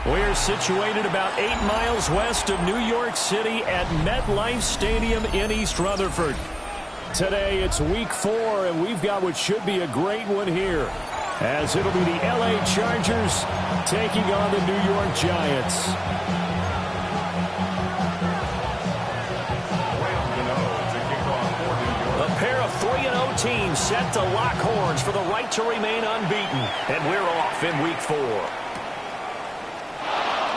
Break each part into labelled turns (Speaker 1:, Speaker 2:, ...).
Speaker 1: We're situated about 8 miles west of New York City at MetLife Stadium in East Rutherford. Today it's week 4, and we've got what should be a great one here, as it'll be the LA Chargers taking on the New York Giants. A pair of 3-0 teams set to lock horns for the right to remain unbeaten, and we're off in week 4.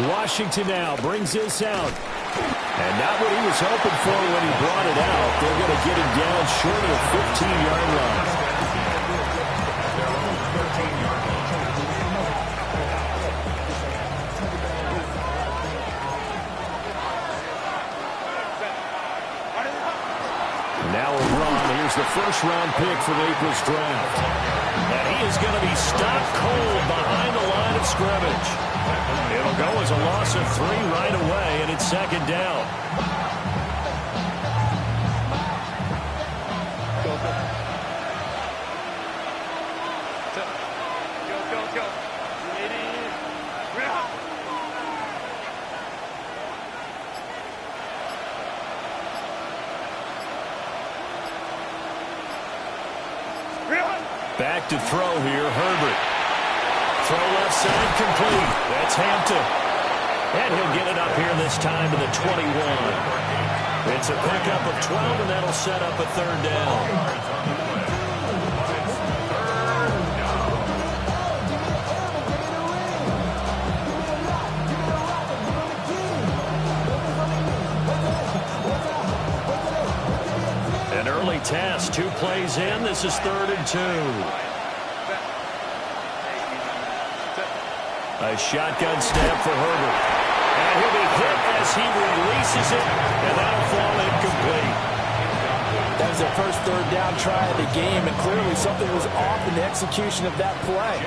Speaker 1: Washington now brings this out. And not what he was hoping for when he brought it out. They're going to get him down short of the 15-yard line. Now a run. Here's the first-round pick from April's draft. And he is going to be stopped cold behind the line of scrimmage. It'll go as a loss of 3 right away, and it's second down. Back to throw here, Herbert. Throw left side complete. That's Hampton. And he'll get it up here this time to the 21. It's a pickup of 12, and that'll set up a third down. An early task, 2 plays in. This is 3rd and 2. A shotgun snap for Herbert. And he'll be hit as he releases it, and that'll fall incomplete.
Speaker 2: That was their first 3rd down try of the game, and clearly something was off in the execution of that play.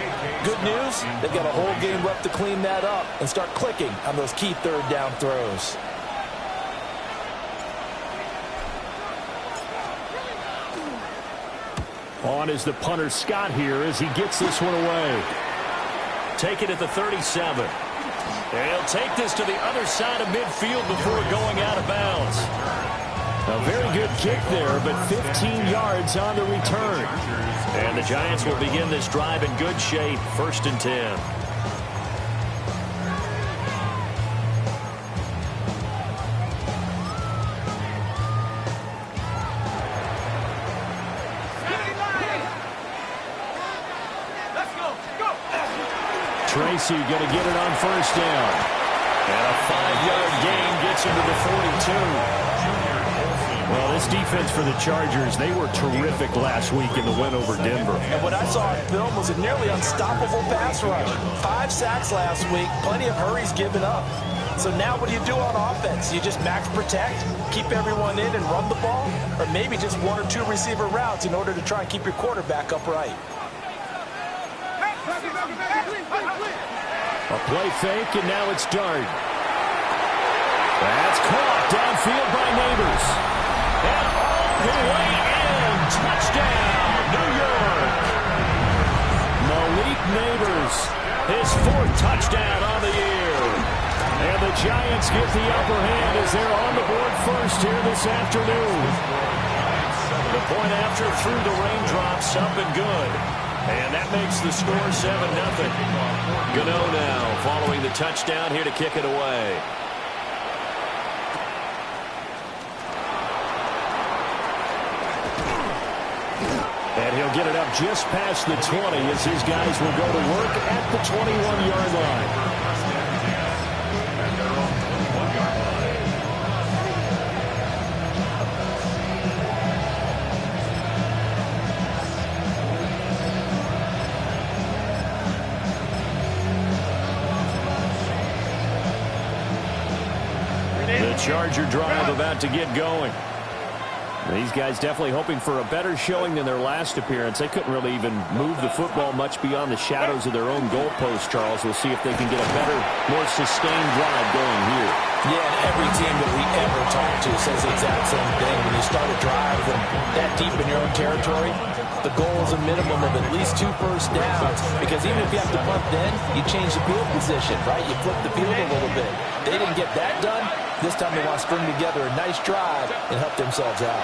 Speaker 2: Good news, they've got a whole game left to clean that up and start clicking on those key 3rd down throws.
Speaker 1: On is the punter Scott here as he gets this one away. Take it at the 37. He'll take this to the other side of midfield before going out of bounds. A very good kick there, but 15 yards on the return. And the Giants will begin this drive in good shape, 1st and 10. Tracy going to get it on 1st down. And a 5-yard gain gets him to the 42. Well, this defense for the Chargers, they were terrific last week in the win over Denver.
Speaker 2: And what I saw on film was a nearly unstoppable pass rush. 5 sacks last week, plenty of hurries given up. So now what do you do on offense? You just max protect, keep everyone in and run the ball? Or maybe just 1 or 2 receiver routes in order to try and keep your quarterback upright?
Speaker 1: A play fake, and now it's Dart. That's caught downfield by Neighbors. And all the way in. Touchdown, New York. Malik Neighbors, his 4th touchdown on the year. And the Giants get the upper hand as they're on the board first here this afternoon. The point after through the raindrops, up and good. And that makes the score 7-0. Gano now following the touchdown here to kick it away. And he'll get it up just past the 20 as his guys will go to work at the 21-yard line. Charger drive about to get going. These guys definitely hoping for a better showing than their last appearance. They couldn't really even move the football much beyond the shadows of their own goalpost, Charles. We'll see if they can get a better, more sustained drive going here.
Speaker 2: Yeah, and every team that we ever talk to says the exact same thing. When you start a drive from that deep in your own territory, The goal is a minimum of at least 2 first downs, because even if you have to punt then, you change the field position, right? You flip the field a little bit. They didn't get that done. This time they want to string together a nice drive and help themselves out.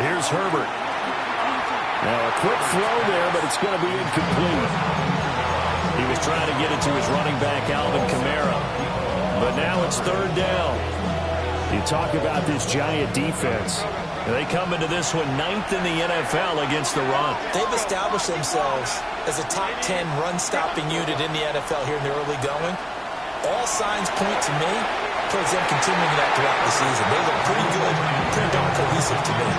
Speaker 1: Here's Herbert. Now a quick throw there, but it's going to be incomplete. He was trying to get it to his running back, Alvin Kamara. But now it's 3rd down. You talk about this Giant defense. They come into this one 9th in the NFL against the run.
Speaker 2: They've established themselves as a top 10 run-stopping unit in the NFL here in the early going. All signs point to me towards them continuing that throughout the season. They look pretty good, pretty darn cohesive to me.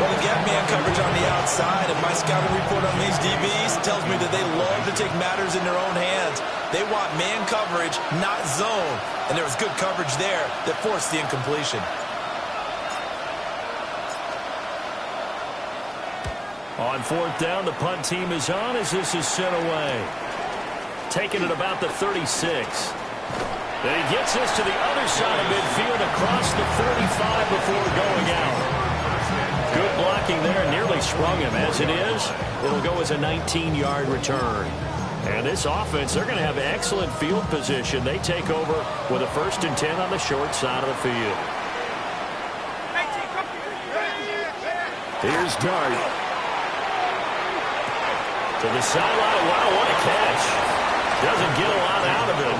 Speaker 2: Well, they got man coverage on the outside, and my scouting report on these DBs tells me that they love to take matters in their own hands. They want man coverage, not zone. And there was good coverage there that forced the incompletion.
Speaker 1: On 4th down, the punt team is on as this is sent away. Taking it about the 36. Then he gets this to the other side of midfield across the 45 before going out. Good blocking there, nearly sprung him. As it is, it'll go as a 19-yard return. And this offense, they're going to have excellent field position. They take over with a 1st and 10 on the short side of the field. Here's Dart. To the sideline. Wow, what a catch. Doesn't get a lot out of it,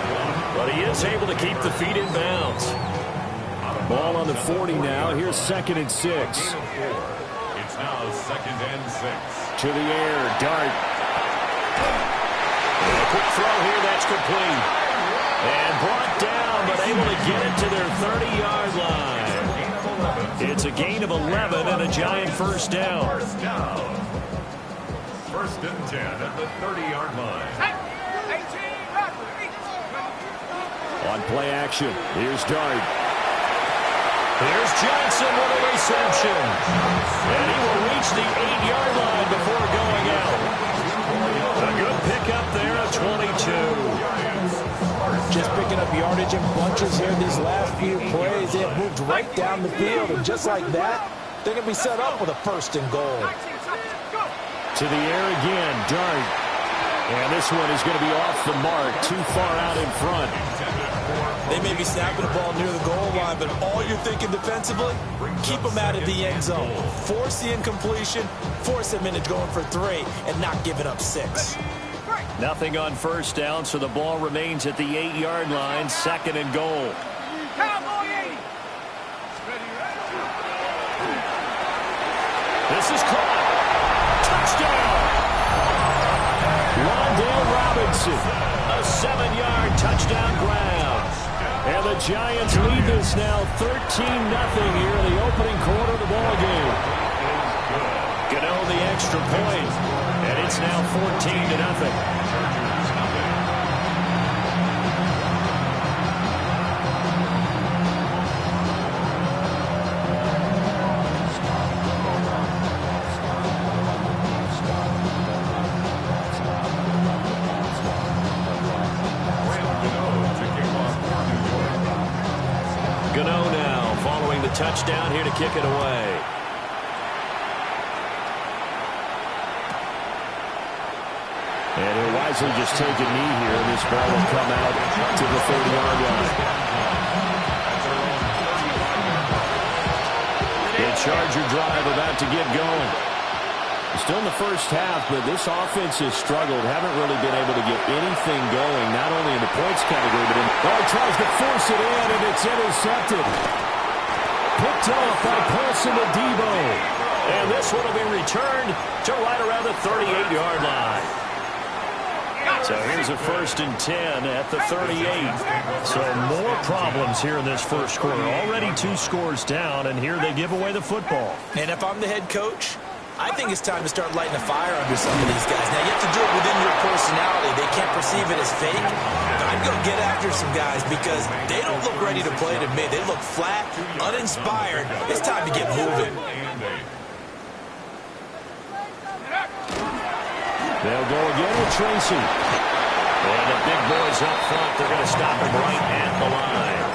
Speaker 1: but he is able to keep the feet in bounds. Ball on the 40 now. Here's 2nd and 6.
Speaker 3: It's now 2nd and 6.
Speaker 1: To the air, Dart. And a quick throw here, that's complete. And brought down, but able to get it to their 30-yard line. It's a gain of 11 and a Giant 1st down.
Speaker 3: 1st and 10 at the 30-yard line.
Speaker 1: On play action, here's Dart. Here's Johnson with a reception. And he will reach the 8-yard line before going out. A good pickup there at 22.
Speaker 2: Just picking up yardage in bunches here these last few plays. They have moved right down the field, and just like that, they're going to be set up with a 1st and goal.
Speaker 1: To the air again, Dart. And this one is going to be off the mark, too far out in front.
Speaker 2: They may be snapping the ball near the goal line, but all you're thinking defensively, keep them out of the end zone. Force the incompletion, force them into going for 3, and not giving up 6.
Speaker 1: Nothing on 1st down, so the ball remains at the 8-yard line, 2nd and goal. This is caught. Touchdown! Wandale Robinson, a 7-yard touchdown grab. And the Giants lead this now 13-0 here in the opening quarter of the ball game. Gano the extra point, and it's now 14-0. Touchdown here to kick it away. And he'll wisely just take a knee here, and this ball will come out to the 30-yard line. The Charger drive about to get going. Still in the 1st half, but this offense has struggled. Haven't really been able to get anything going, not only in the points category, but in... Oh, he tries to force it in, and it's intercepted. Picked off by Paulson Adebo. And this one will be returned to right around the 38-yard line. So here's a 1st and 10 at the 38. So more problems here in this 1st quarter. Already 2 scores down, and here they give away the football.
Speaker 2: And if I'm the head coach, I think it's time to start lighting a fire under some of these guys. Now, you have to do it within your personality. They can't perceive it as fake. But I'd go get after some guys because they don't look ready to play to me. They look flat, uninspired. It's time to get moving.
Speaker 1: They'll go again with Tracy. And the big boys up front, they're going to stop him right at the line.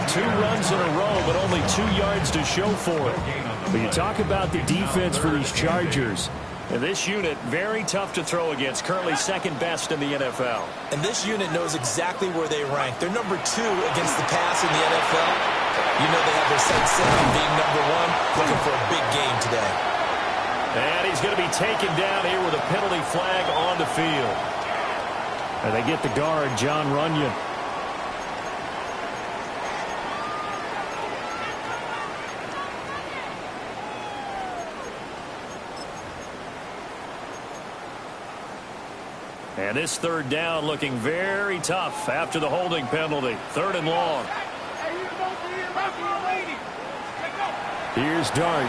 Speaker 1: 2 runs in a row, but only 2 yards to show for it. But you talk about the defense for these Chargers. And this unit, very tough to throw against, currently second best in the NFL.
Speaker 2: And this unit knows exactly where they rank. They're number 2 against the pass in the NFL. You know they have their sights set on being number 1, looking for a big game today.
Speaker 1: And he's going to be taken down here with a penalty flag on the field. And they get the guard, John Runyon. And this 3rd down looking very tough after the holding penalty. 3rd and long. Here's Dart.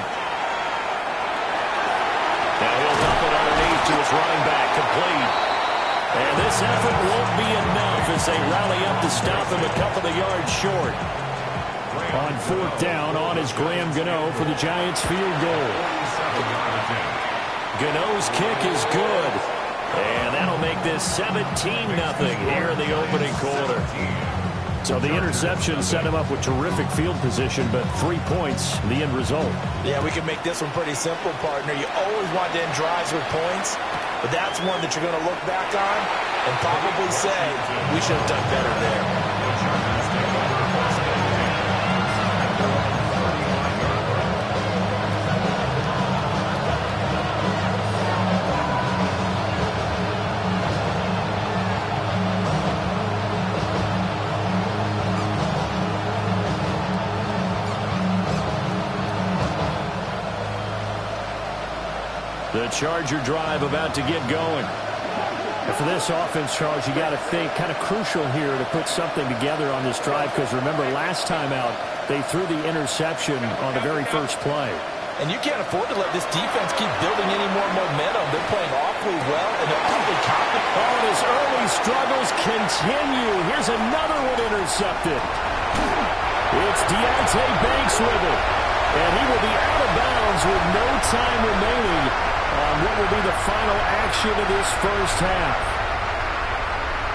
Speaker 1: Now he'll dump it underneath to his running back, complete. And this effort won't be enough as they rally up to stop him a couple of yards short. On 4th down, on is Graham Gano for the Giants field goal. Gano's kick is good. And that'll make this 17-0 here in the opening quarter. So the interception set him up with terrific field position, but 3 points, the end result.
Speaker 2: Yeah, we can make this one pretty simple, partner. You always want to end drives with points, but that's one that you're going to look back on and probably say, we should have done better there.
Speaker 1: The Charger drive about to get going. And for this offense, Charles, you got to think kind of crucial here to put something together on this drive, because remember last time out they threw the interception on the very first play.
Speaker 2: And you can't afford to let this defense keep building any more momentum. They're playing awfully well, and they're awfully confident.
Speaker 1: Oh, and his early struggles continue. Here's another one intercepted. It's Deontay Banks with it. And he will be out of bounds with no time remaining on what will be the final action of this first half.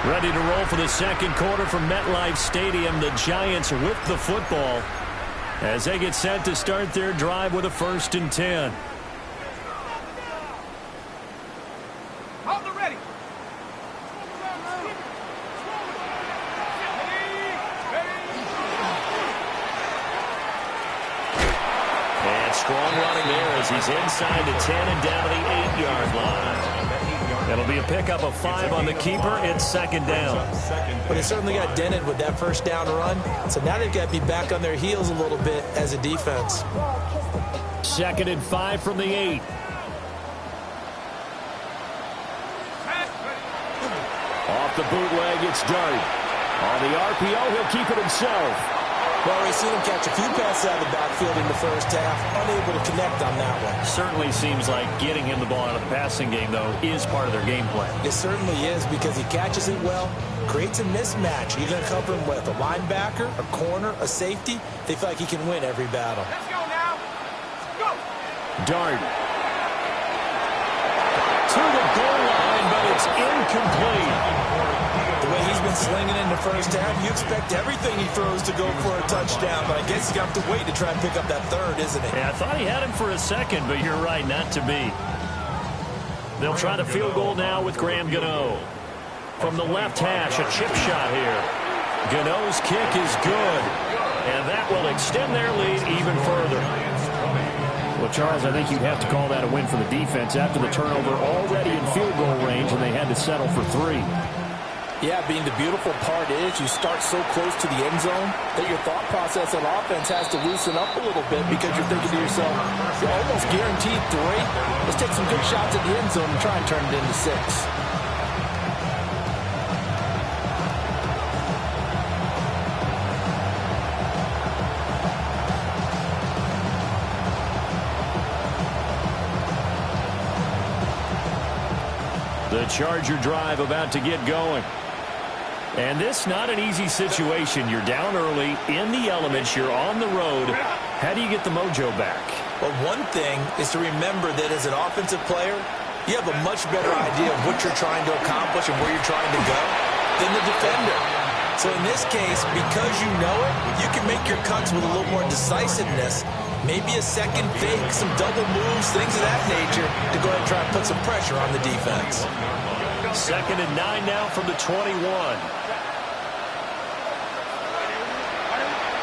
Speaker 1: Ready to roll for the second quarter from MetLife Stadium. The Giants with the football as they get set to start their drive with a 1st and 10.
Speaker 4: Hold it ready.
Speaker 1: And strong running there as he's inside the 10 and down to the 8-yard line. It'll be a pickup of 5 on the keeper. It's 2nd down.
Speaker 2: But they certainly got dented with that first down run. So now they've got to be back on their heels a little bit as a defense.
Speaker 1: 2nd and 5 from the 8. Off the bootleg, it's Dart. On the RPO, he'll keep it himself.
Speaker 2: Well, we've seen him catch a few passes out of the backfield in the first half, unable to connect on that one.
Speaker 1: Certainly seems like getting him the ball out of the passing game, though, is part of their game plan.
Speaker 2: It certainly is, because he catches it well, creates a mismatch. You're going to cover him with a linebacker, a corner, a safety. They feel like he can win every battle.
Speaker 4: Let's go now. Go.
Speaker 1: Dart. To the goal line, but it's incomplete.
Speaker 2: The way he's been slinging in the first half, you expect everything he throws to go for a touchdown, but I guess he's got to wait to try and pick up that 3rd, isn't he?
Speaker 1: Yeah, I thought he had him for a second, but you're right, not to be. They'll try the field goal now with Graham Gano. From the left hash, a chip shot here. Gano's kick is good, and that will extend their lead even further. Well, Charles, I think you'd have to call that a win for the defense after the turnover already in field goal range, and they had to settle for 3.
Speaker 5: Yeah, being the beautiful part is you start so close to the end zone that your thought process on offense has to loosen up a little bit, because you're thinking to yourself, you're almost guaranteed 3. Let's take some good shots at the end zone and try and turn it into 6.
Speaker 1: The Charger drive about to get going. And this not an easy situation. You're down early, in the elements, you're on the road. How do you get the mojo back?
Speaker 2: Well, one thing is to remember that as an offensive player, you have a much better idea of what you're trying to accomplish and where you're trying to go than the defender. So in this case, because you know it, you can make your cuts with a little more decisiveness, maybe a second fake, some double moves, things of that nature, to go ahead and try and put some pressure on the defense.
Speaker 1: 2nd and 9 now from the 21.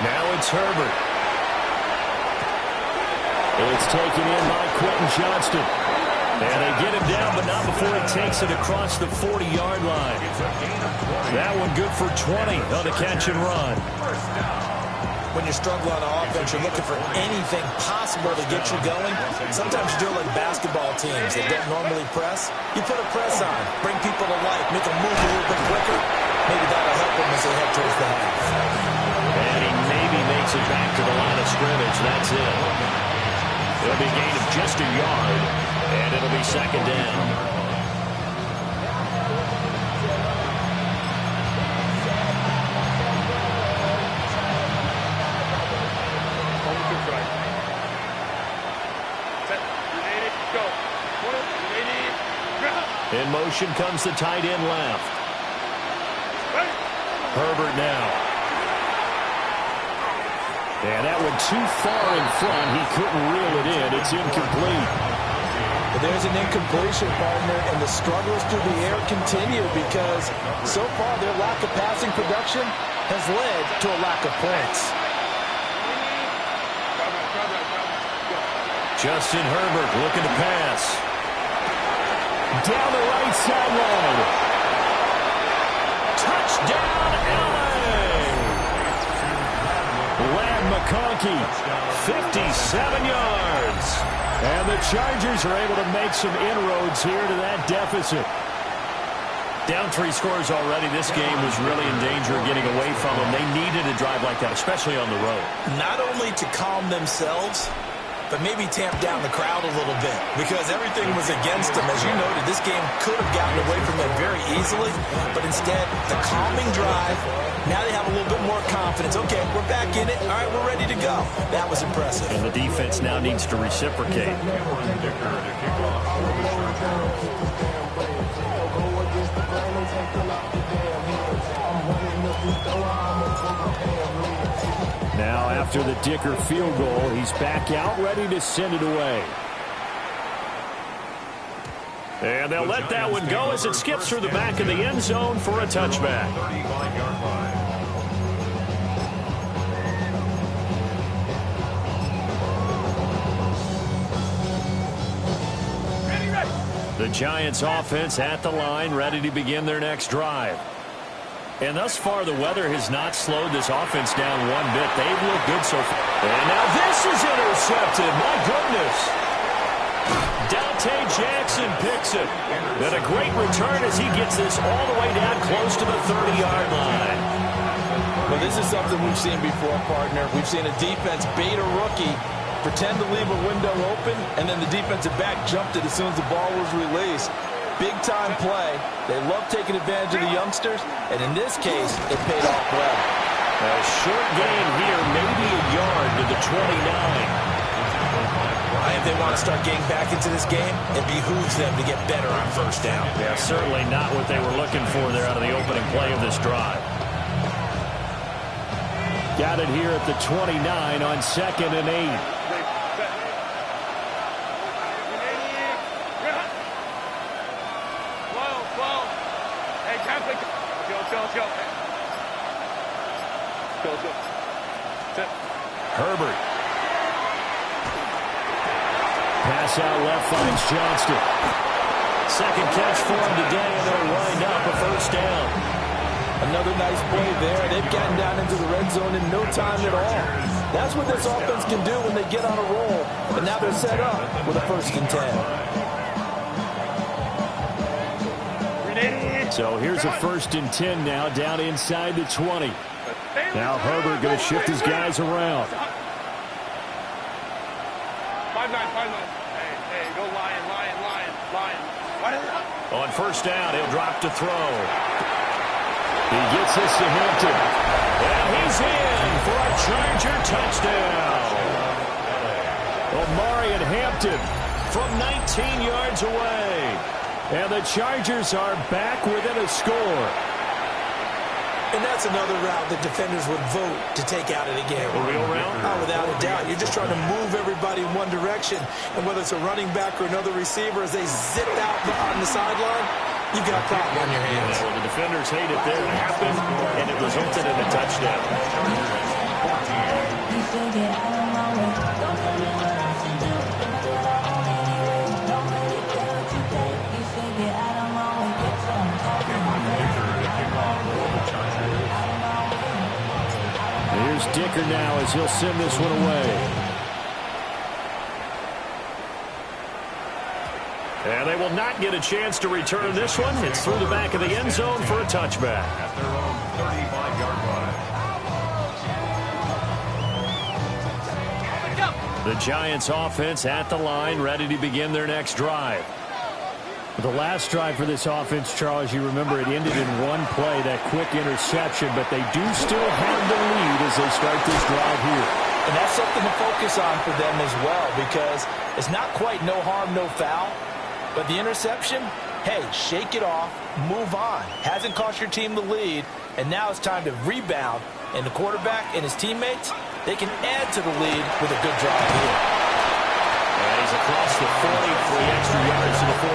Speaker 1: Now it's Herbert. It's taken in by Quentin Johnston. And they get him down, but not before he takes it across the 40-yard line. That one good for 20 on the catch and run.
Speaker 2: When you struggle on offense, you're looking for anything possible to get you going. Sometimes you do it like basketball teams that don't normally press. You put a press on, bring people to life, make them move a little bit quicker. Maybe that'll help them as they head towards the half.
Speaker 1: And he maybe makes it back to the line of scrimmage. That's it. It'll be a gain of just a yard, and it'll be 2nd down. In motion comes the tight end left. Herbert now. And that one too far in front. He couldn't reel it in. It's incomplete.
Speaker 2: But there's an incompletion, partner, and the struggles through the air continue because so far their lack of passing production has led to a lack of points.
Speaker 1: Justin Herbert looking to pass. Down the right sideline. Touchdown, LA! Ladd McConkey, 57 yards. And the Chargers are able to make some inroads here to that deficit. Down 3 scores already. This game was really in danger of getting away from them. They needed a drive like that, especially on the road.
Speaker 2: Not only to calm themselves, but maybe tamp down the crowd a little bit because everything was against them. As you noted, this game could have gotten away from them very easily, but instead, the calming drive, now they have a little bit more confidence. Okay, we're back in it. All right, we're ready to go. That was impressive.
Speaker 1: And the defense now needs to reciprocate. Now, after the Dicker field goal, he's back out, ready to send it away. And they'll let that one go as it skips through the back of the end zone for a touchback. The Giants offense at the line, ready to begin their next drive. And thus far, the weather has not slowed this offense down one bit. They've looked good so far. And now this is intercepted. My goodness. Dante Jackson picks it. And a great return as he gets this all the way down close to the 30-yard line.
Speaker 2: Well, this is something we've seen before, partner. We've seen a defense bait a rookie, pretend to leave a window open, and then the defensive back jumped it as soon as the ball was released. Big-time play. They love taking advantage of the youngsters, and in this case, it paid off well.
Speaker 1: A short gain here, maybe a yard to the 29.
Speaker 2: If they want to start getting back into this game, it behooves them to get better on first down.
Speaker 1: Yeah, certainly not what they were looking for there out of the opening play of this drive. Got it here at the 29 on 2nd and 8. Herbert. Pass out left finds Johnston. Second catch for him today, and they'll wind up a first down.
Speaker 2: Another nice play there. They've gotten down into the red zone in no time at all. That's what this offense can do when they get on a roll. And now they're set up with a 1st and 10.
Speaker 1: So here's a 1st and 10 now, down inside the 20. Now Herbert going to shift his guys around.
Speaker 4: 5-9. Hey, go Lion.
Speaker 1: On first down, he'll drop to throw. He gets this to Hampton. And he's in for a Charger touchdown. Omarion Hampton from 19 yards away. And the Chargers are back within a score.
Speaker 2: And that's another route that defenders would vote to take out of the game.
Speaker 1: A real route?
Speaker 2: Oh, without a doubt. You're just trying to move everybody in one direction. And whether it's a running back or another receiver, as they zip out on the sideline, you've got a problem on your hands.
Speaker 1: Yeah, well, the defenders hate it there. It happened, and it resulted in a touchdown. Here's Dicker now as he'll send this one away. And they will not get a chance to return this one. It's through the back of the end zone for a touchback.
Speaker 3: At their own 35-yard line.
Speaker 1: The Giants offense at the line, ready to begin their next drive. The last drive for this offense, Charles, you remember it ended in one play, that quick interception, but they do still have the lead as they start this drive here.
Speaker 2: And that's something to focus on for them as well, because it's not quite no harm, no foul. But the interception, hey, shake it off, move on. Hasn't cost your team the lead, and now it's time to rebound. And the quarterback and his teammates, they can add to the lead with a good drive here.
Speaker 1: And he's across the 40 for the extra yards to the 43.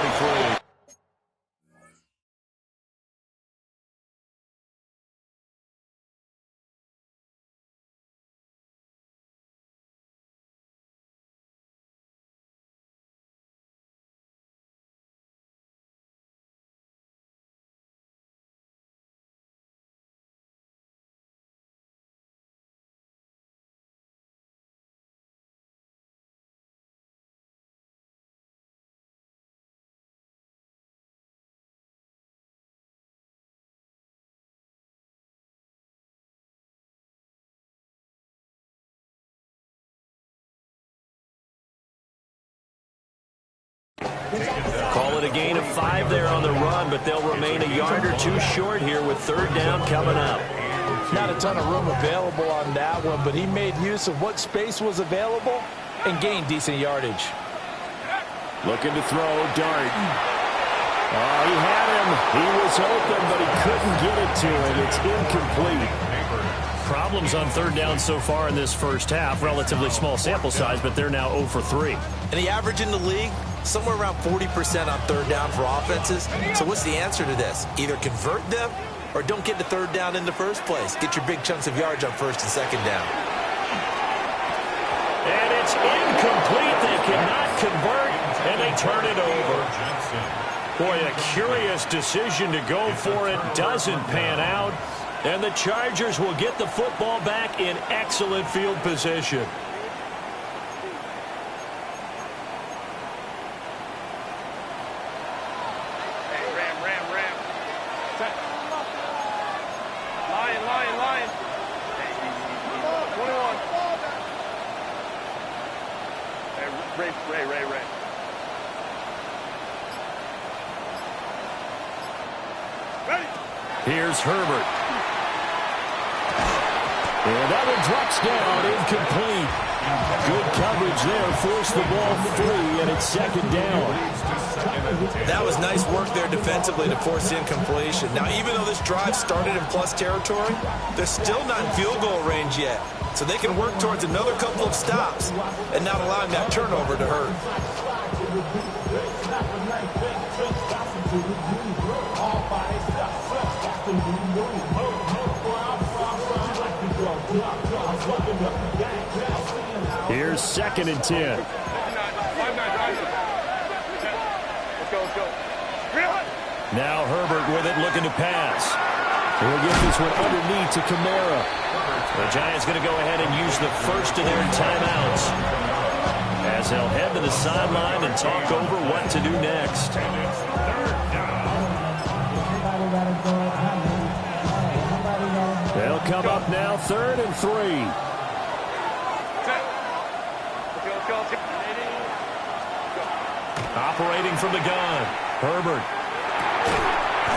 Speaker 1: Call it a gain of 5 there on the run, but they'll remain a yard or two short here with third down coming up.
Speaker 2: Not a ton of room available on that one, but he made use of what space was available and gained decent yardage.
Speaker 1: Looking to throw, Dart. Oh, he had him. He was open, but he couldn't get it to him. It's incomplete. Problems on third down so far in this first half. Relatively small sample size, but they're now 0 for 3.
Speaker 2: And the average in the league, somewhere around 40% on third down for offenses. So what's the answer to this? Either convert them or don't get the third down in the first place. Get your big chunks of yards on first and second down.
Speaker 1: And it's incomplete. They cannot convert, and they turn it over. Boy, a curious decision to go for it. Doesn't pan out. And the Chargers will get the football back in excellent field position.
Speaker 4: Lion. 21. Hey, Ray. Ready?
Speaker 1: Here's Herbert. And that one drops down, incomplete. Good coverage there, forced the ball free, and it's second down.
Speaker 2: That was nice work there defensively to force the incompletion. Now, even though this drive started in plus territory, they're still not in field goal range yet. So they can work towards another couple of stops and not allowing that turnover to hurt.
Speaker 1: Here's 2nd and 10.
Speaker 4: Let's go.
Speaker 1: Now Herbert with it, looking to pass. He'll get this one underneath to Kamara. The Giants going to go ahead and use the first of their timeouts, as they'll head to the sideline and talk over what to do next. They'll come up now, 3rd and 3. Operating from the gun, Herbert.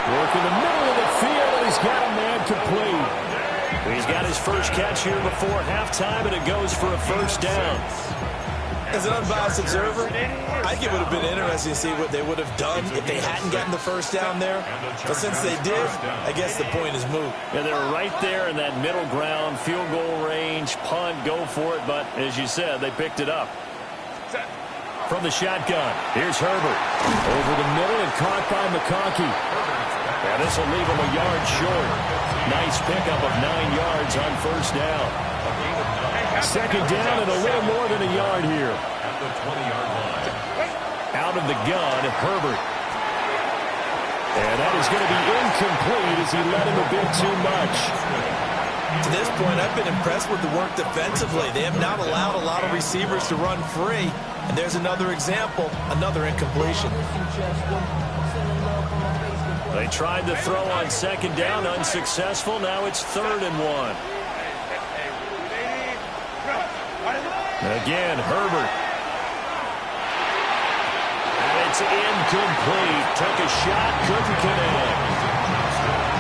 Speaker 1: Working the middle of the field, and he's got a man complete. He's got his first catch here before halftime, and it goes for a first down.
Speaker 2: As an unbiased observer, I think it would have been interesting to see what they would have done if they hadn't gotten the first down there. But since they did, I guess the point is moot.
Speaker 1: Yeah, they were right there in that middle ground, field goal range, punt, go for it. But as you said, they picked it up. From the shotgun, here's Herbert. Over the middle and caught by McConkey. And this will leave him a yard short. Nice pickup of 9 yards on first down. Second down and a little more than a yard here.
Speaker 3: At the 20-yard line.
Speaker 1: Out of the gun, Herbert. And that is going to be incomplete as he led him a bit too much.
Speaker 2: To this point, I've been impressed with the work defensively. They have not allowed a lot of receivers to run free. And there's another example, another incompletion.
Speaker 1: They tried to throw on second down, unsuccessful. Now it's 3rd and 1. Again, Herbert. And it's incomplete. Took a shot, couldn't connect.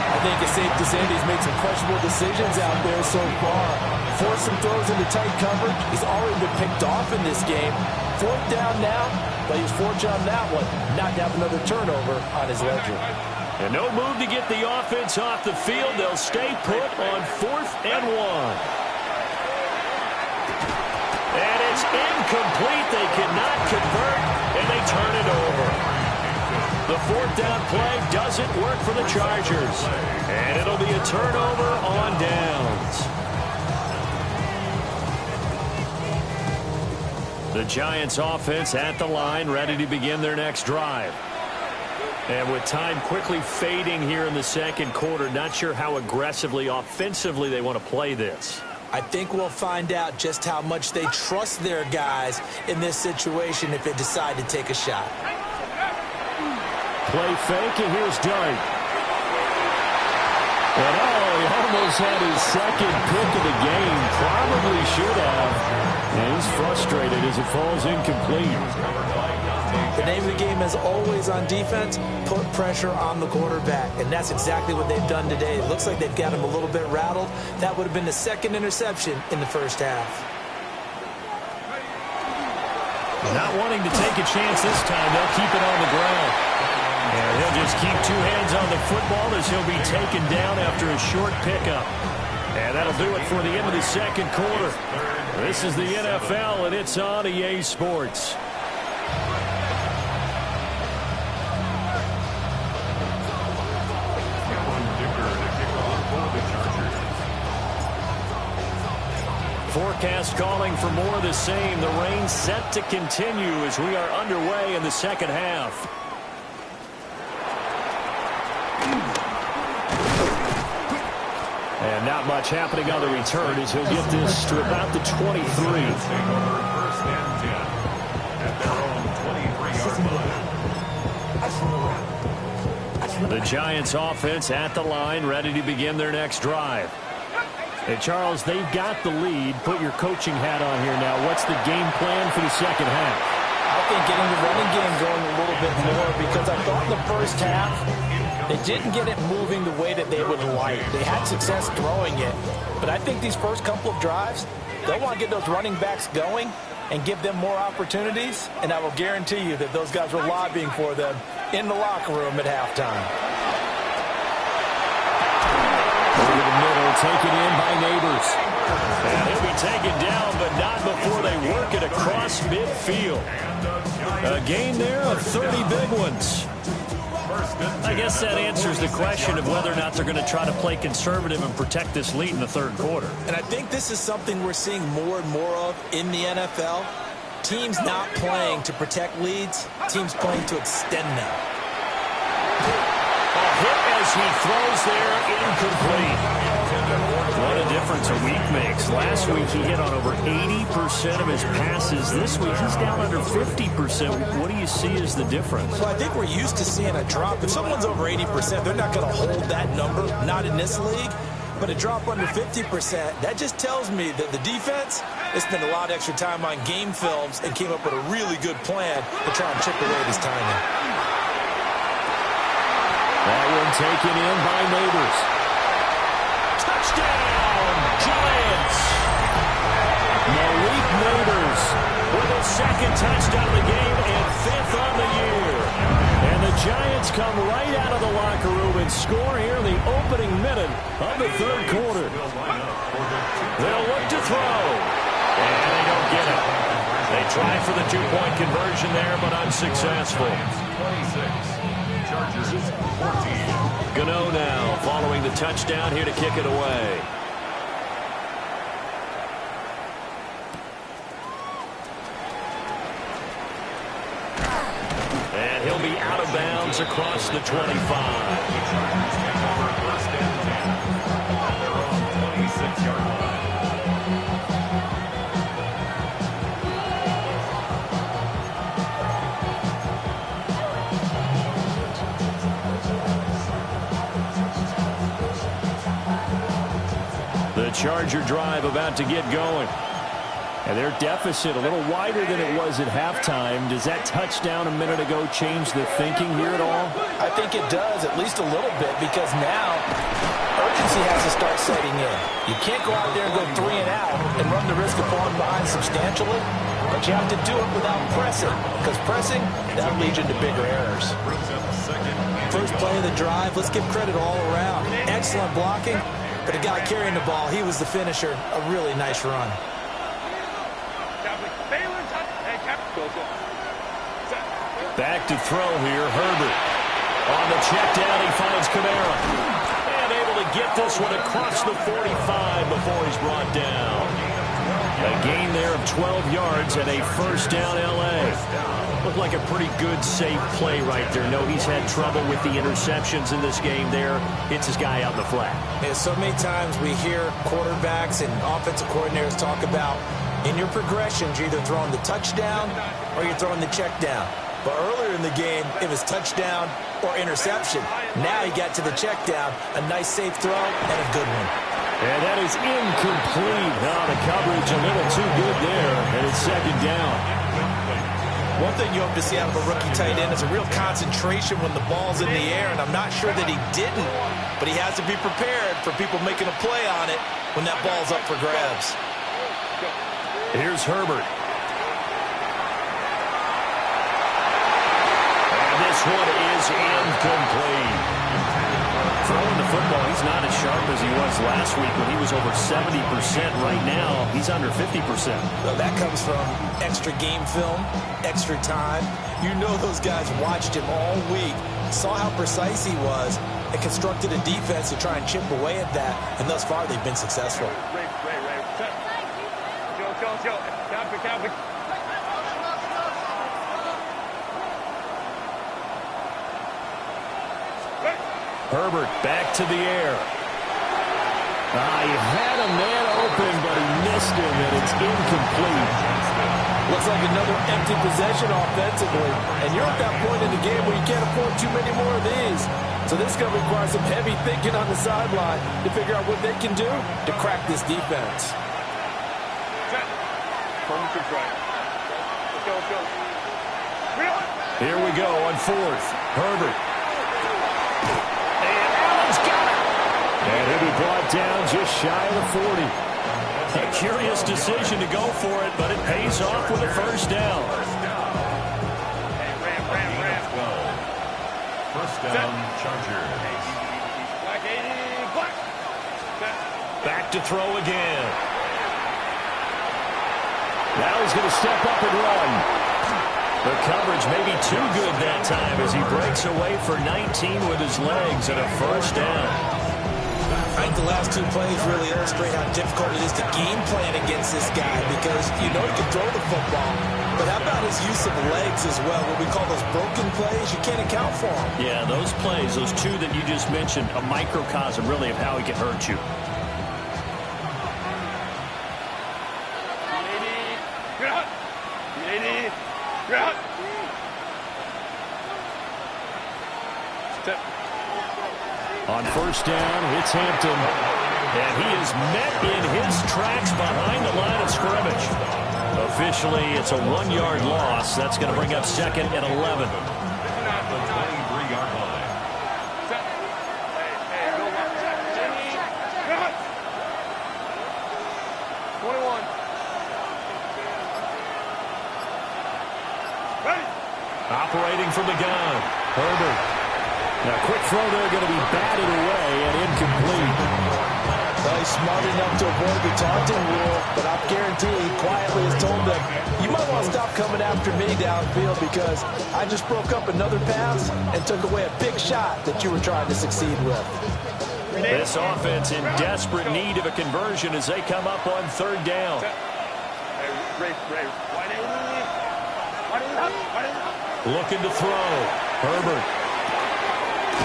Speaker 5: I think it's safe to say that he's made some questionable decisions out there so far. Forced some throws into tight coverage. He's already been picked off in this game. 4th down now, but he's fortunate on that one not to have another turnover on his ledger.
Speaker 1: And no move to get the offense off the field. They'll stay put on 4th and 1. And it's incomplete. They cannot convert, and they turn it over. The 4th down play doesn't work for the Chargers. And it'll be a turnover on downs. The Giants offense at the line, ready to begin their next drive. And with time quickly fading here in the second quarter, not sure how aggressively, offensively they want to play this.
Speaker 2: I think we'll find out just how much they trust their guys in this situation if they decide to take a shot.
Speaker 1: Play fake, and here's Dart. And he almost had his second pick of the game. Probably should have. And he's frustrated as it falls incomplete.
Speaker 2: The name of the game is always on defense, put pressure on the quarterback. And that's exactly what they've done today. It looks like they've got him a little bit rattled. That would have been the second interception in the first half.
Speaker 1: Not wanting to take a chance this time, they'll keep it on the ground. And he'll just keep 2 hands on the football as he'll be taken down after a short pickup. And that'll do it for the end of the second quarter. This is the NFL, and it's on EA Sports. Forecast calling for more of the same. The rain set to continue as we are underway in the second half. And not much happening on the return as he'll get this to about the 23.
Speaker 3: First and 10 at their own 23-yard line.
Speaker 1: The Giants offense at the line, ready to begin their next drive. Hey, Charles, they've got the lead. Put your coaching hat on here now. What's the game plan for the second half?
Speaker 5: I think getting the running game going a little bit more, because I thought in the first half they didn't get it moving the way that they would like. They had success throwing it, but I think these first couple of drives, they'll want to get those running backs going and give them more opportunities, and I will guarantee you that those guys were lobbying for them in the locker room at halftime.
Speaker 1: Over the middle, taken in by Neighbors. And he'll be taken down, but not before they work it across midfield. A gain there of 30 big ones. I guess that answers the question of whether or not they're going to try to play conservative and protect this lead in the third quarter.
Speaker 2: And I think this is something we're seeing more and more of in the NFL. Teams not playing to protect leads, teams playing to extend them.
Speaker 1: A hit as he throws there, incomplete. What a difference a week makes. Last week he hit on over 80% of his passes. This week he's down under 50%. What do you see as the difference?
Speaker 2: Well, I think we're used to seeing a drop. If someone's over 80%, they're not going to hold that number, not in this league. But a drop under 50%, that just tells me that the defense has spent a lot of extra time on game films and came up with a really good plan to try and chip away this timing.
Speaker 1: That one taken in by Neighbors. Touchdown, Giants! Malik Neighbors with his second touchdown of the game and 5th on the year. And the Giants come right out of the locker room and score here in the opening minute of the third quarter. They'll look to throw. And they don't get it. They try for the two-point conversion there, but unsuccessful.
Speaker 3: 26. Chargers 14.
Speaker 1: Gano now following the touchdown here to kick it away. And he'll be out of bounds across the 25.
Speaker 3: First and 10. Their own 26-yard line.
Speaker 1: The Charger drive about to get going. And their deficit a little wider than it was at halftime. Does that touchdown a minute ago change the thinking here at all?
Speaker 2: I think it does, at least a little bit, because now urgency has to start setting in. You can't go out there and go 3 and out and run the risk of falling behind substantially, but you have to do it without pressing, because pressing, that'll lead you into bigger errors.
Speaker 6: First play of the drive, let's give credit all around. Excellent blocking, but the guy carrying the ball, he was the finisher. A really nice run.
Speaker 1: Back to throw here, Herbert. On the check down, he finds Kamara. And able to get this one across the 45 before he's brought down. A gain there of 12 yards and a first down L.A. Looked like a pretty good, safe play right there. No, he's had trouble with the interceptions in this game there. Hits his guy out in the flat.
Speaker 6: Yeah, so many times we hear quarterbacks and offensive coordinators talk about in your progressions, you're either throwing the touchdown or you're throwing the check down. But earlier in the game, it was touchdown or interception. Now he got to the check down, a nice safe throw, and a good one.
Speaker 1: And that is incomplete. Oh, the coverage a little too good there, and it's second down.
Speaker 6: One thing you hope to see out of a rookie tight end is a real concentration when the ball's in the air, and I'm not sure that he didn't, but he has to be prepared for people making a play on it when that ball's up for grabs.
Speaker 1: Here's Herbert. This one is incomplete. Throwing the football, he's not as sharp as he was last week when he was over 70%. Right now, he's under 50%.
Speaker 6: Well, that comes from extra game film, extra time. You know those guys watched him all week, saw how precise he was, and constructed a defense to try and chip away at that, and thus far they've been successful.
Speaker 1: Herbert back to the air. He had a man open, but he missed him, and it's incomplete.
Speaker 5: Looks like another empty possession offensively. And you're at that point in the game where you can't afford too many more of these. So this is going to require some heavy thinking on the sideline to figure out what they can do to crack this defense.
Speaker 1: Here we go on fourth. Herbert. And he'll be brought down just shy of the 40. A curious decision to go for it, but it pays off with a first down.
Speaker 3: First down, Chargers.
Speaker 1: Back to throw again. Now he's going to step up and run. The coverage may be too good that time as he breaks away for 19 with his legs and a first down.
Speaker 6: I think the last two plays really illustrate how difficult it is to game plan against this guy because you know he can throw the football, but how about his use of legs as well? What we call those broken plays, you can't account for them.
Speaker 1: Yeah, those plays, those two that you just mentioned, a microcosm really of how he can hurt you. On first down, it's Hampton. And he is met in his tracks behind the line of scrimmage. Officially, it's a 1-yard loss. That's going to bring up second and 11.
Speaker 3: The 23-yard line.
Speaker 1: Operating from the gun, Herbert. Now, quick throw there, going to be batted away and incomplete.
Speaker 2: Well, he's smart enough to avoid the taunting rule, but I'm guaranteed he quietly has told them, you might want to stop coming after me downfield because I just broke up another pass and took away a big shot that you were trying to succeed with.
Speaker 1: This offense in desperate need of a conversion as they come up on third down. Looking to throw. Herbert.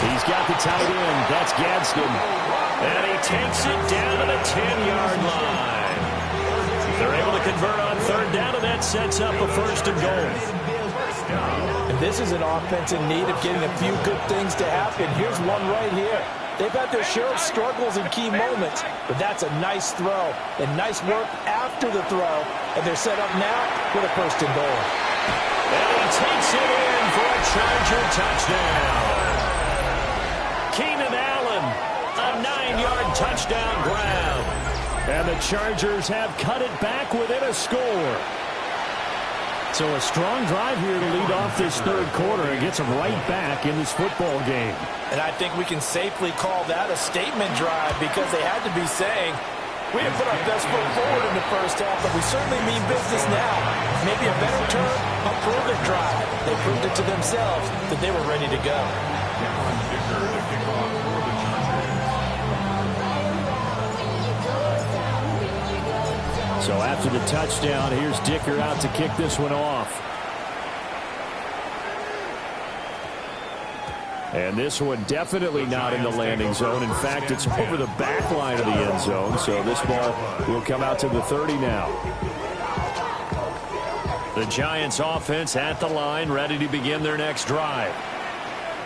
Speaker 1: He's got the tight end. That's Gadsden. And he takes it down to the 10-yard line. They're able to convert on third down, and that sets up a first and goal.
Speaker 2: And this is an offense in need of getting a few good things to happen. Here's one right here. They've had their share of struggles in key moments, but that's a nice throw and nice work after the throw. And they're set up now with a first and goal.
Speaker 1: And he takes it in for a Charger touchdown. Keenan Allen, a 9-yard touchdown grab. And the Chargers have cut it back within a score. So a strong drive here to lead off this third quarter and gets them right back in this football game.
Speaker 2: And I think we can safely call that a statement drive because they had to be saying, we didn't put our best foot forward in the first half, but we certainly mean business now. Maybe a better term, a prove-it drive. They proved it to themselves that they were ready to go.
Speaker 1: So after the touchdown, here's Dicker out to kick this one off. And this one definitely not in the landing zone. In fact, it's over the back line of the end zone. So this ball will come out to the 30 now. The Giants offense at the line, ready to begin their next drive.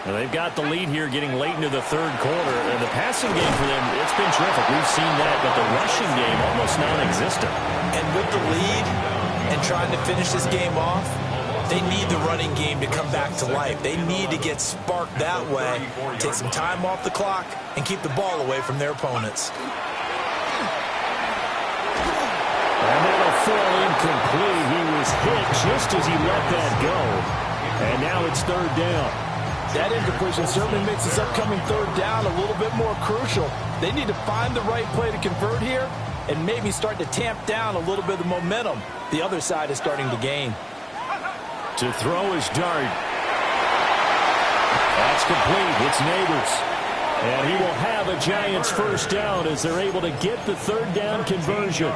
Speaker 1: Now they've got the lead here getting late into the third quarter. And the passing game for them, it's been terrific. We've seen that, but the rushing game almost non-existent.
Speaker 2: And with the lead and trying to finish this game off, they need the running game to come back to life. They need to get sparked that way, take some time off the clock, and keep the ball away from their opponents.
Speaker 1: And that'll fall incomplete. He was hit just as he let that go. And now it's third down.
Speaker 2: That incompletion certainly makes this upcoming third down a little bit more crucial. They need to find the right play to convert here and maybe start to tamp down a little bit of the momentum the other side is starting to gain.
Speaker 1: To throw is Dart. That's complete. It's Neighbors. And he will have a Giants first down as they're able to get the third down conversion.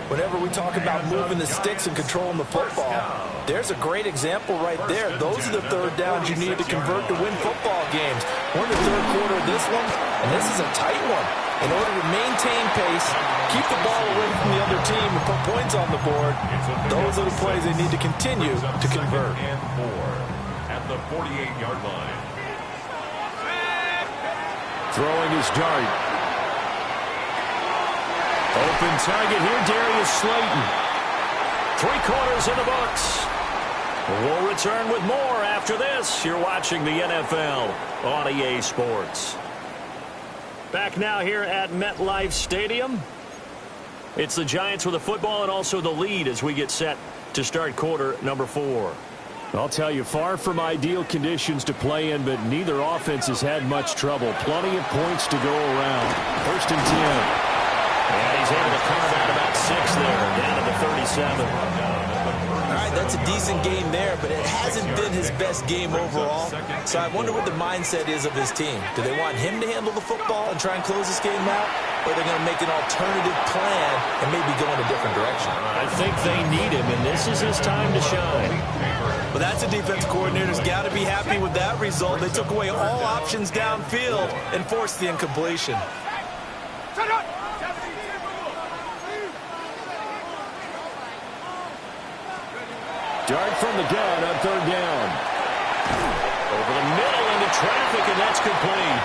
Speaker 2: Whenever we talk about moving the sticks and controlling the football, there's a great example right there. Those are the third downs you need to convert to win football games. We're in the third quarter of this one, and this is a tight one. In order to maintain pace, keep the ball away from the other team, and put points on the board, those are the plays they need to continue to convert.
Speaker 3: And 4 at the 48-yard line.
Speaker 1: Throwing his Dart. Open target here, Darius Slayton. 3/4 in the books. We'll return with more after this. You're watching the NFL on EA Sports. Back now here at MetLife Stadium. It's the Giants with the football and also the lead as we get set to start quarter number 4. I'll tell you, far from ideal conditions to play in, but neither offense has had much trouble. Plenty of points to go around. First and 10. And he's able to carve out about 6 there, down to the 37.
Speaker 2: All right, that's a decent game there, but it hasn't been his best game overall. So I wonder what the mindset is of his team. Do they want him to handle the football and try and close this game out? Or are they going to make an alternative plan and maybe go in a different direction?
Speaker 1: I think they need him, and this is his time to shine.
Speaker 2: Well, that's a defense coordinator's got to be happy with that result. They took away all options downfield and forced the incompletion.
Speaker 1: Dart from the gun on third down. Over the middle into traffic, and that's complete.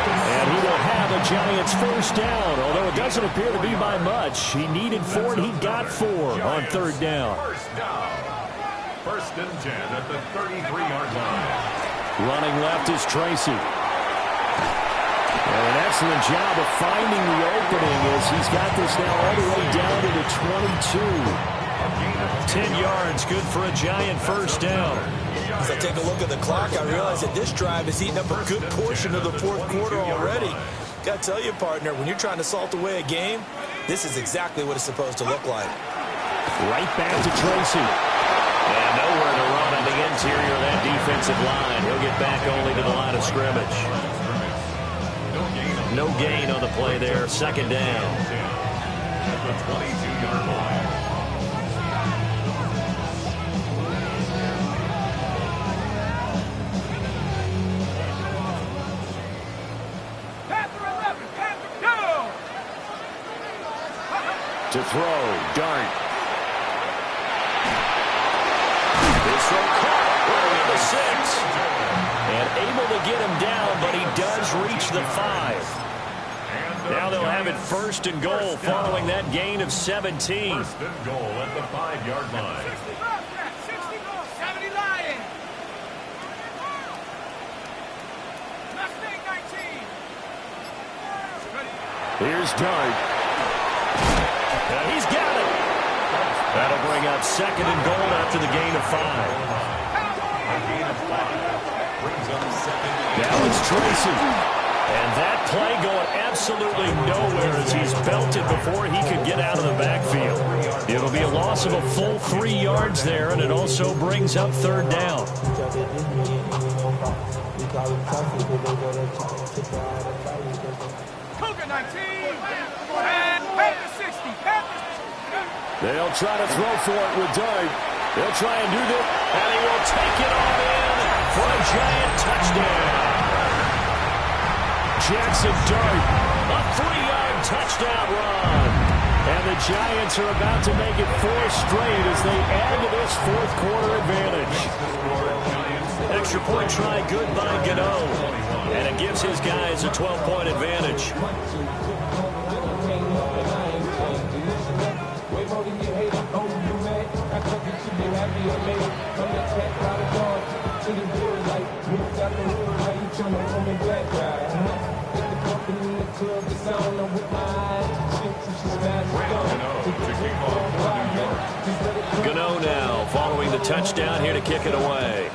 Speaker 1: And he will have a Giants first down, although it doesn't appear to be by much. He needed 4, and he got 4 on third down.
Speaker 3: First and 10 at the 33-yard line.
Speaker 1: Running left is Tracy. And an excellent job of finding the opening as he's got this now all the way down to the 22. 10 yards, good for a Giant first down.
Speaker 6: As I take a look at the clock, I realize that this drive has eaten up a good portion of the fourth quarter already. Got to tell you, partner, when you're trying to salt away a game, this is exactly what it's supposed to look like.
Speaker 1: Right back to Tracy. And nowhere to run on the interior of that defensive line. He'll get back only to the line of scrimmage. No gain on the play there. Second down.
Speaker 3: At the 22-yard line.
Speaker 1: To throw, Dart. This one caught, running at the 6. And able to get him down, but he does reach the 5. Now they'll have it first and goal following that gain of 17.
Speaker 3: First and goal at the 5-yard line.
Speaker 4: 70 Lions. Mustang 19.
Speaker 1: Here's Dart. He's got it. That'll bring up second and goal after the gain of 5. Now it's Tracy. And that play going absolutely nowhere as he's belted before he could get out of the backfield. It'll be a loss of a full 3 yards there, and it also brings up third down.
Speaker 4: Cougar 19. And Panther 60.
Speaker 1: They'll try to throw for it with Dart. They'll try and do this, and he will take it all in for a Giant touchdown. Jackson Dart, a 3-yard touchdown run. And the Giants are about to make it 4 straight as they add to this fourth quarter advantage. Extra point try good by Gano. And it gives his guys a 12-point advantage. Gano now following the touchdown here to kick it away.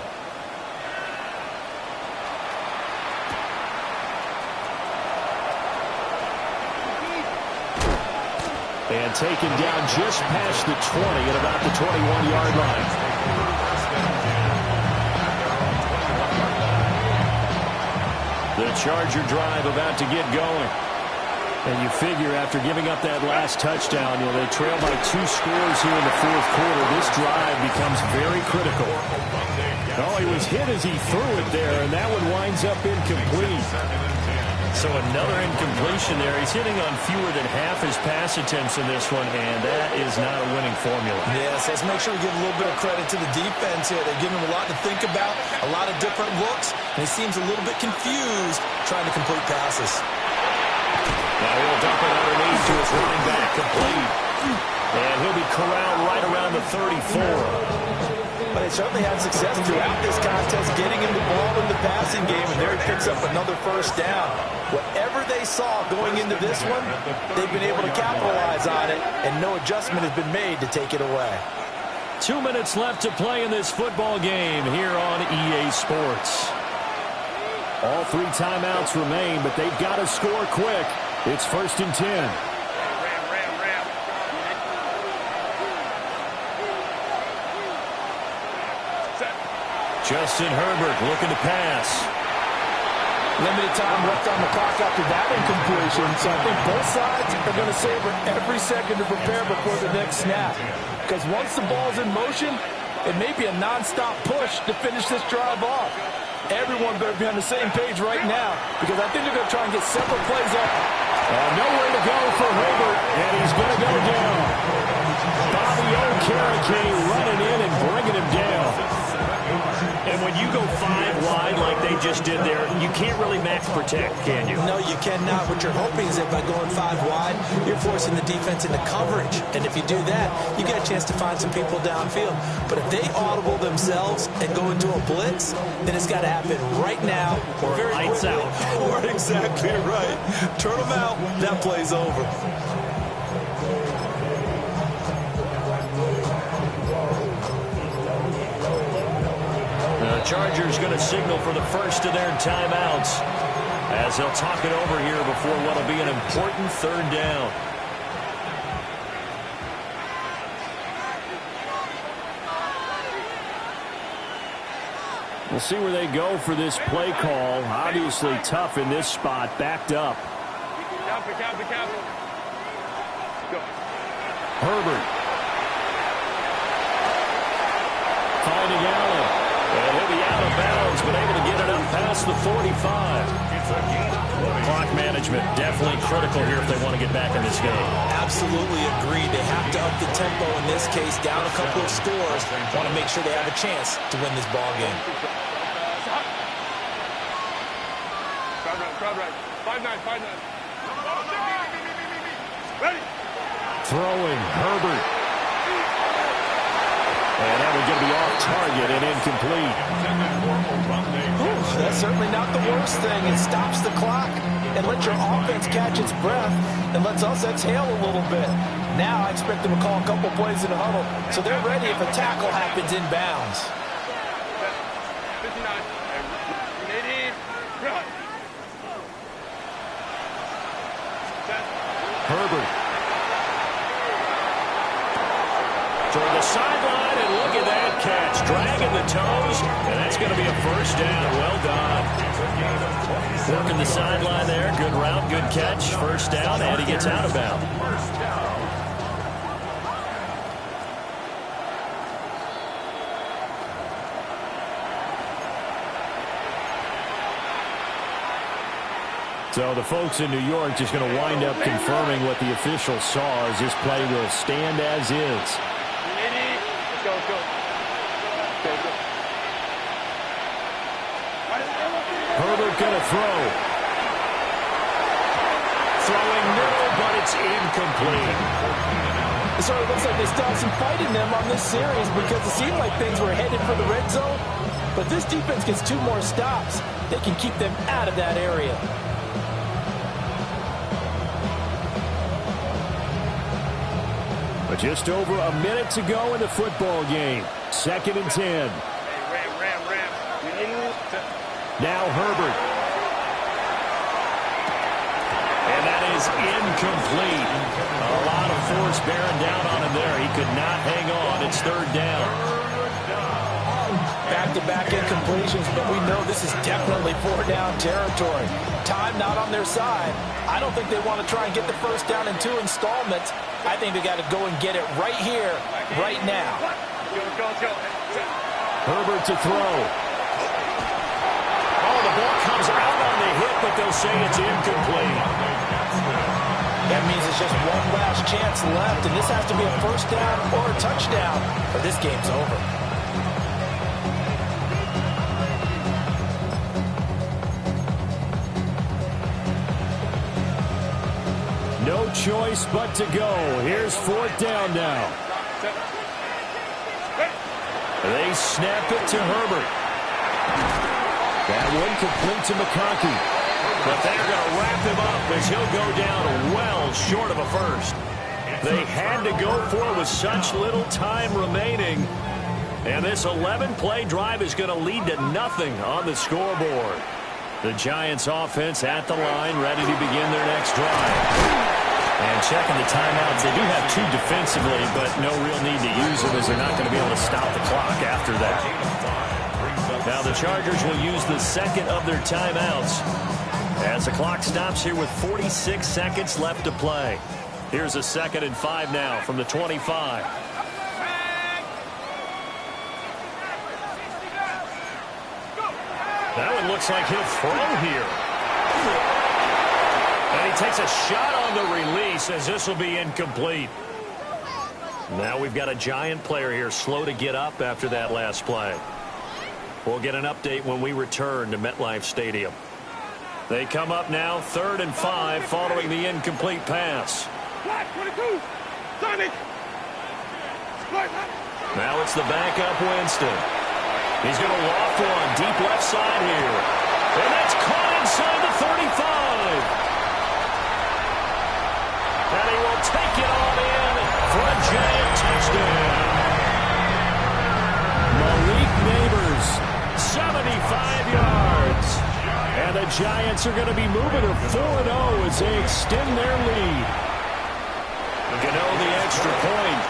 Speaker 1: And taken down just past the 20 at about the 21-yard line. The Charger drive about to get going. And you figure after giving up that last touchdown, they trail by 2 scores here in the fourth quarter. This drive becomes very critical. Oh, he was hit as he threw it there, and that one winds up incomplete. So another incompletion there. He's hitting on fewer than half his pass attempts in this one, and that is not a winning formula.
Speaker 6: Yes, let's make sure we give a little bit of credit to the defense here. They're giving him a lot to think about, a lot of different looks, and he seems a little bit confused trying to complete passes.
Speaker 1: Now he'll dump it underneath to his running back, complete. And he'll be corralled right around the 34.
Speaker 2: But they certainly had success throughout this contest getting him the ball in the passing game, and there he picks up another first down. Whatever they saw going into this one, they've been able to capitalize on it, and no adjustment has been made to take it away.
Speaker 1: 2 minutes left to play in this football game here on EA Sports. All 3 timeouts remain, but they've got to score quick. It's first and 10. Justin Herbert looking to pass.
Speaker 2: Limited time left on the clock after that incompletion, so I think both sides are going to savor every second to prepare before the next snap. Because once the ball's in motion, it may be a nonstop push to finish this drive off. Everyone better be on the same page right now, because I think they're going to try and get several plays up.
Speaker 1: Nowhere to go for Herbert, and he's going to go down. Bobby Okereke running in and bringing him down. And when you go 5 wide like they just did there, you can't really max protect, can you?
Speaker 6: No, you cannot. What you're hoping is that by going 5 wide, you're forcing the defense into coverage. And if you do that, you get a chance to find some people downfield. But if they audible themselves and go into a blitz, then it's got to happen right now.
Speaker 1: Or lights out.
Speaker 6: Or exactly right. Turn them out. That play's over.
Speaker 1: Chargers going to signal for the first of their timeouts as they'll talk it over here before what will be an important third down. We'll see where they go for this play call. Obviously tough in this spot, backed up. Herbert. Finding Allen. And he'll be out of bounds, but able to get it up past the 45. Clock management definitely critical here if they want to get back in this game.
Speaker 6: Absolutely agreed. They have to up the tempo in this case, down a couple of scores. Want to make sure they have a chance to win this ball game.
Speaker 4: Crowd right. 5-9. Ready.
Speaker 1: Throwing, Herbert. And that would get be off target and incomplete.
Speaker 2: That's certainly not the worst thing. It stops the clock and lets your offense catch its breath and lets us exhale a little bit. Now I expect them to call a couple plays in the huddle so they're ready if a tackle happens inbounds.
Speaker 4: 59.
Speaker 1: Herbert. Toward the sideline, and look at that catch. Dragging the toes, and that's going to be a first down. Well done. Working the sideline there. Good route, good catch. First down, and he gets out of bounds. So the folks in New York just going to wind up confirming what the official saw as this play will stand as is.
Speaker 4: Let's go.
Speaker 1: Herbert going to throw. Throwing middle, but it's incomplete.
Speaker 2: It sort of looks like they still have some fight in them on this series because it seemed like things were headed for the red zone. But this defense gets 2 more stops. They can keep them out of that area.
Speaker 1: But just over a minute to go in the football game. 2nd and 10.
Speaker 4: Ram.
Speaker 1: Now Herbert. And that is incomplete. A lot of force bearing down on him there. He could not hang on. It's 3rd down.
Speaker 2: Back-to-back incompletions, but we know this is definitely 4-down territory. Time not on their side. I don't think they want to try and get the first down in 2 installments. I think they got to go and get it right here, right now.
Speaker 4: Go.
Speaker 1: Herbert to throw. Oh, the ball comes out on the hit, but they'll say it's incomplete.
Speaker 2: That means it's just one last chance left, and this has to be a first down or a touchdown, or this game's over.
Speaker 1: No choice but to go. Here's 4th down now. They snap it to Herbert. That one complete to McConkey. But they're going to wrap him up as he'll go down well short of a first. They had to go for it with such little time remaining. And this 11-play drive is going to lead to nothing on the scoreboard. The Giants offense at the line, ready to begin their next drive. And checking the timeouts, they do have 2 defensively, but no real need to use them as they're not going to be able to stop the clock after that. Now the Chargers will use the 2nd of their timeouts as the clock stops here with 46 seconds left to play. Here's a 2nd and 5 now from the 25. That one looks like he'll throw here. And he takes a shot on the release as this will be incomplete. Now we've got a Giant player here slow to get up after that last play. We'll get an update when we return to MetLife Stadium. They come up now 3rd and 5 following the incomplete pass. Now it's the backup Winston. He's going to loft one deep left side here. And that's caught inside the 35. And he will take it on in for a Giant touchdown. Malik Neighbors, Giants are going to be moving to 4-0 as they extend their lead.
Speaker 7: Gano the extra point,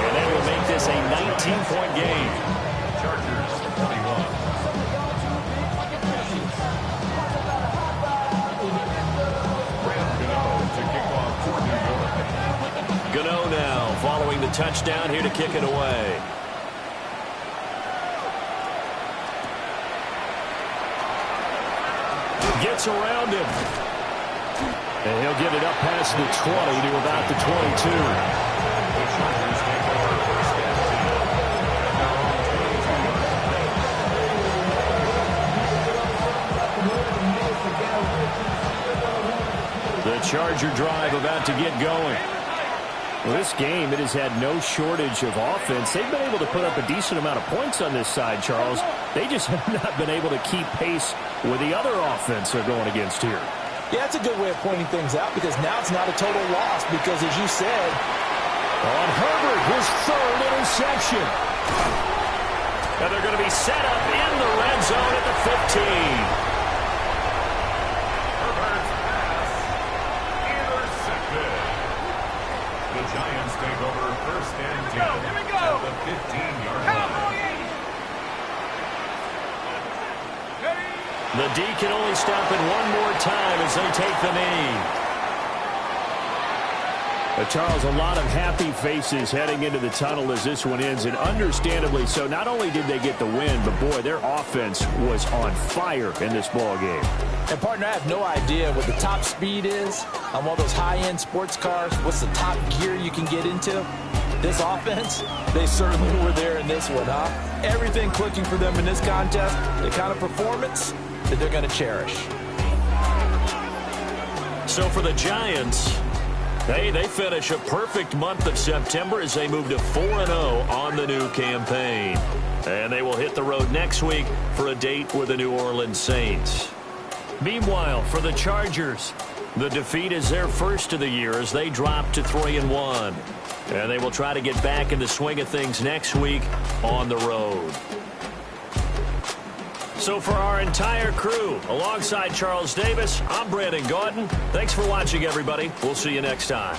Speaker 7: and that will make this a 19-point game.
Speaker 3: Chargers 21. To kick off for New York.
Speaker 7: Gano now following the touchdown here to kick it away.
Speaker 1: Gets around him. And he'll get it up past the 20 to about the 22.
Speaker 3: The Chargers take over first and 10.
Speaker 1: The Charger drive about to get going. Well, this game, it has had no shortage of offense. They've been able to put up a decent amount of points on this side, Charles. They just have not been able to keep pace with the other offense they're going against here.
Speaker 2: Yeah, that's a good way of pointing things out because now it's not a total loss because, as you said,
Speaker 1: on Herbert, his third interception.
Speaker 7: And they're going to be set up in the red zone at the 15.
Speaker 3: The Giants take over first and 10 at the 15-yard line.
Speaker 7: The D can only stop it one more time as they take the knee.
Speaker 1: Charles, a lot of happy faces heading into the tunnel as this one ends, and understandably so. Not only did they get the win, but boy, their offense was on fire in this ball game.
Speaker 2: and partner, I have no idea what the top speed is on one of those high-end sports cars. What's the top gear you can get into? This offense, they certainly were there in this one, huh? Everything clicking for them in this contest, the kind of performance that they're going to cherish.
Speaker 7: So for the Giants, they finish a perfect month of September as they move to 4-0 on the new campaign. And they will hit the road next week for a date with the New Orleans Saints. Meanwhile, for the Chargers, the defeat is their first of the year as they drop to 3-1. And they will try to get back in the swing of things next week on the road. So for our entire crew, alongside Charles Davis, I'm Brandon Gaudin. Thanks for watching, everybody. We'll see you next time.